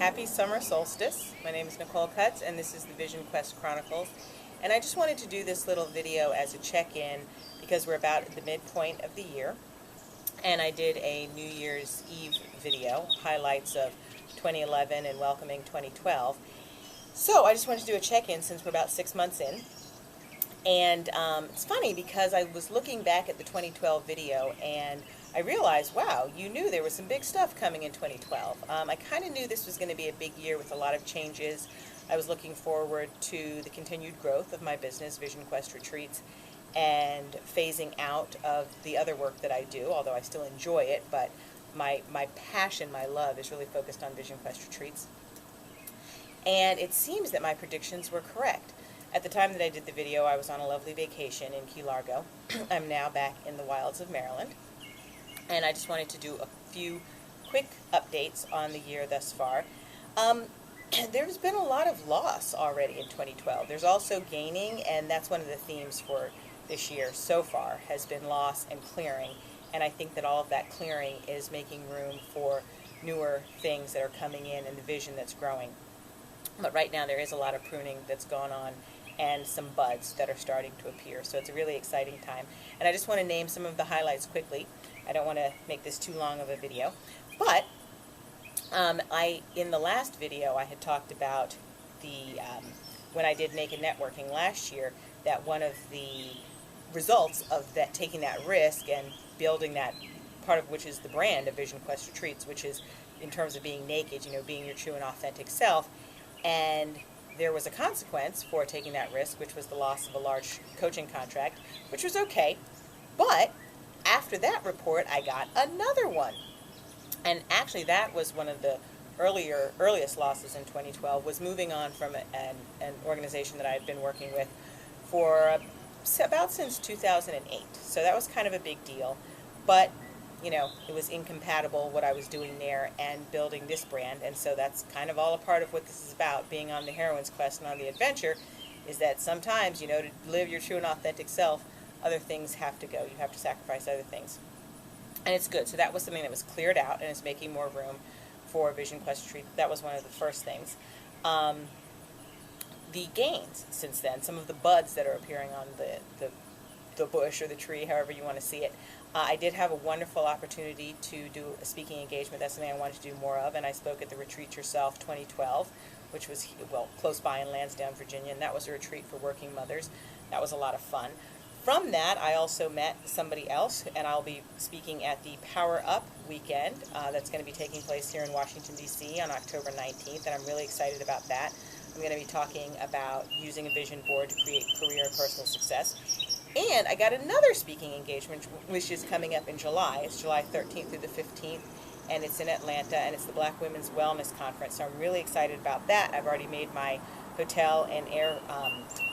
Happy summer solstice. My name is Nicole Cutts and this is the Vision Quest Chronicles. And I just wanted to do this little video as a check-in because we're about at the midpoint of the year. And I did a New Year's Eve video, highlights of 2011 and welcoming 2012. So I just wanted to do a check-in since we're about 6 months in. And it's funny because I was looking back at the 2012 video and I realized, wow, you knew there was some big stuff coming in 2012. I kind of knew this was going to be a big year with a lot of changes. I was looking forward to the continued growth of my business, Vision Quest Retreats, and phasing out of the other work that I do, although I still enjoy it, but my passion, my love is really focused on Vision Quest Retreats. And it seems that my predictions were correct. At the time that I did the video, I was on a lovely vacation in Key Largo. I'm now back in the wilds of Maryland. And I just wanted to do a few quick updates on the year thus far. There's been a lot of loss already in 2012. There's also gaining, and that's one of the themes for this year so far, has been loss and clearing. And I think that all of that clearing is making room for newer things that are coming in and the vision that's growing. But right now there is a lot of pruning that's gone on and some buds that are starting to appear. So it's a really exciting time. And I just want to name some of the highlights quickly. I don't want to make this too long of a video. But in the last video I had talked about when I did Naked Networking last year, that one of the results of that taking that risk and building that part of which is the brand of Vision Quest Retreats, which is in terms of being naked, being your true and authentic self. And there was a consequence for taking that risk, which was the loss of a large coaching contract, which was okay. But after that report, I got another one. And actually, that was one of the earliest losses in 2012, was moving on from an organization that I had been working with for about since 2008. So that was kind of a big deal. But it was incompatible what I was doing there and building this brand, and so that's kind of all a part of what this is about, being on the heroine's quest and on the adventure, is that sometimes, to live your true and authentic self, other things have to go. You have to sacrifice other things. And it's good. So that was something that was cleared out, and it's making more room for Vision Quest Retreat. That was one of the first things. The gains since then, some of the buds that are appearing on the bush or the tree, however you want to see it. I did have a wonderful opportunity to do a speaking engagement. That's something I wanted to do more of, and I spoke at the Retreat Yourself 2012, which was, close by in Lansdowne, Virginia, and that was a retreat for working mothers. That was a lot of fun. From that, I also met somebody else, and I'll be speaking at the Power Up weekend that's going to be taking place here in Washington, D.C. on October 19th, and I'm really excited about that. I'm going to be talking about using a vision board to create career and personal success. And I got another speaking engagement, which is coming up in July. It's July 13th through the 15th, and it's in Atlanta, and it's the Black Women's Wellness Conference. So I'm really excited about that. I've already made my hotel and air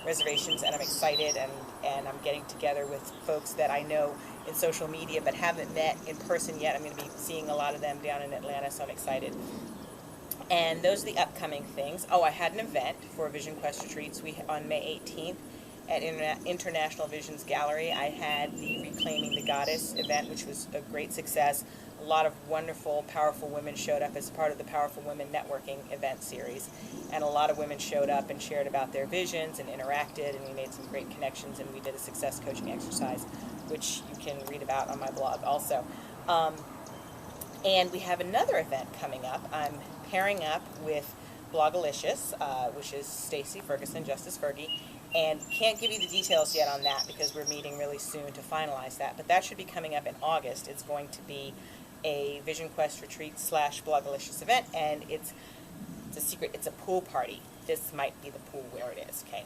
reservations, and I'm excited, and I'm getting together with folks that I know in social media but haven't met in person yet. I'm going to be seeing a lot of them down in Atlanta, so I'm excited. And those are the upcoming things. Oh, I had an event for Vision Quest Retreats on May 18th. At International Visions Gallery. I had the Reclaiming the Goddess event, which was a great success. A lot of wonderful, powerful women showed up as part of the Powerful Women Networking event series. And a lot of women showed up and shared about their visions and interacted, and we made some great connections, and we did a success coaching exercise, which you can read about on my blog also. And we have another event coming up. I'm pairing up with Blogalicious, which is Stacy Ferguson, Justice Fergie, and can't give you the details yet on that because we're meeting really soon to finalize that. But that should be coming up in August. It's going to be a Vision Quest Retreat / Blogalicious event, and it's a secret. It's a pool party. This might be the pool where it is, okay?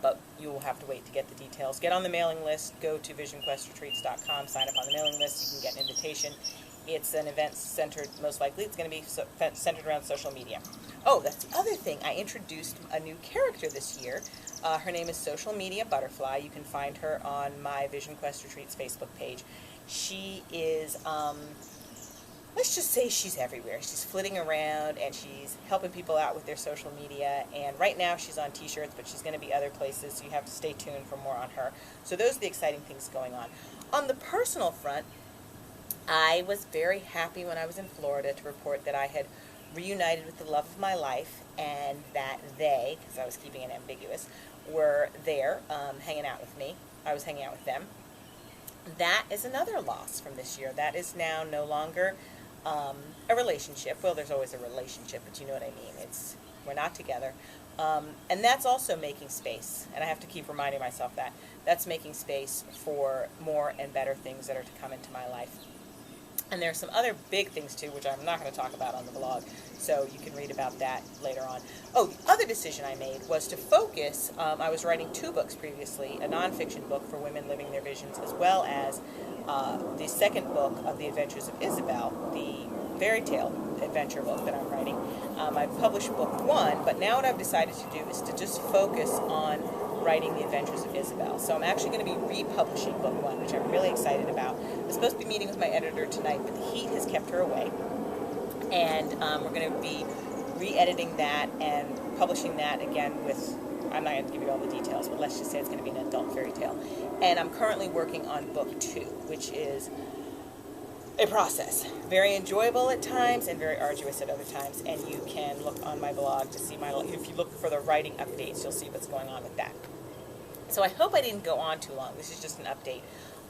But you will have to wait to get the details. Get on the mailing list. Go to visionquestretreats.com. Sign up on the mailing list. You can get an invitation. It's an event centered, most likely, it's going to be centered around social media. Oh, that's the other thing. I introduced a new character this year. Her name is Social Media Butterfly. You can find her on my Vision Quest Retreats Facebook page. She is, let's just say she's everywhere. She's flitting around, and she's helping people out with their social media. And right now she's on t-shirts, but she's going to be other places, so you have to stay tuned for more on her. So those are the exciting things going on. On the personal front, I was very happy when I was in Florida to report that I had reunited with the love of my life, and that they, because I was keeping it ambiguous, were there hanging out with me. I was hanging out with them. That is another loss from this year. That is now no longer a relationship. Well, there's always a relationship, but you know what I mean. We're not together. And that's also making space. And I have to keep reminding myself that. That's making space for more and better things that are to come into my life. And there are some other big things too, which I'm not going to talk about on the blog, so you can read about that later on. Oh, the other decision I made was to focus. I was writing 2 books previously, a nonfiction book for women living their visions, as well as the second book of The Adventures of Isabel, the fairy tale adventure book that I'm writing. I published book 1, but now what I've decided to do is to just focus on writing The Adventures of Isabel. So I'm actually going to be republishing book 1, which I'm really excited about. I was supposed to be meeting with my editor tonight, but the heat has kept her away. And we're going to be re-editing that and publishing that again with, I'm not going to give you all the details, but let's just say it's going to be an adult fairy tale. And I'm currently working on book 2, which is a process. Very enjoyable at times and very arduous at other times. And you can look on my blog to see if you look for the writing updates, you'll see what's going on with that. So I hope I didn't go on too long. This is just an update.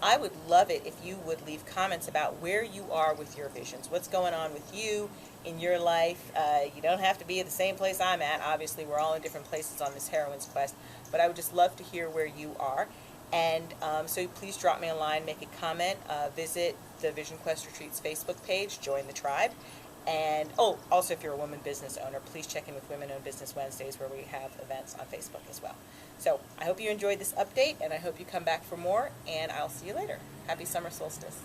I would love it if you would leave comments about where you are with your visions. What's going on with you in your life? You don't have to be at the same place I'm at. Obviously, we're all in different places on this heroine's quest. But I would just love to hear where you are. And so please drop me a line, make a comment, visit the Vision Quest Retreats Facebook page, join the tribe. And, oh, also if you're a woman business owner, please check in with Women Owned Business Wednesdays, where we have events on Facebook as well. So I hope you enjoyed this update, and I hope you come back for more, and I'll see you later. Happy summer solstice.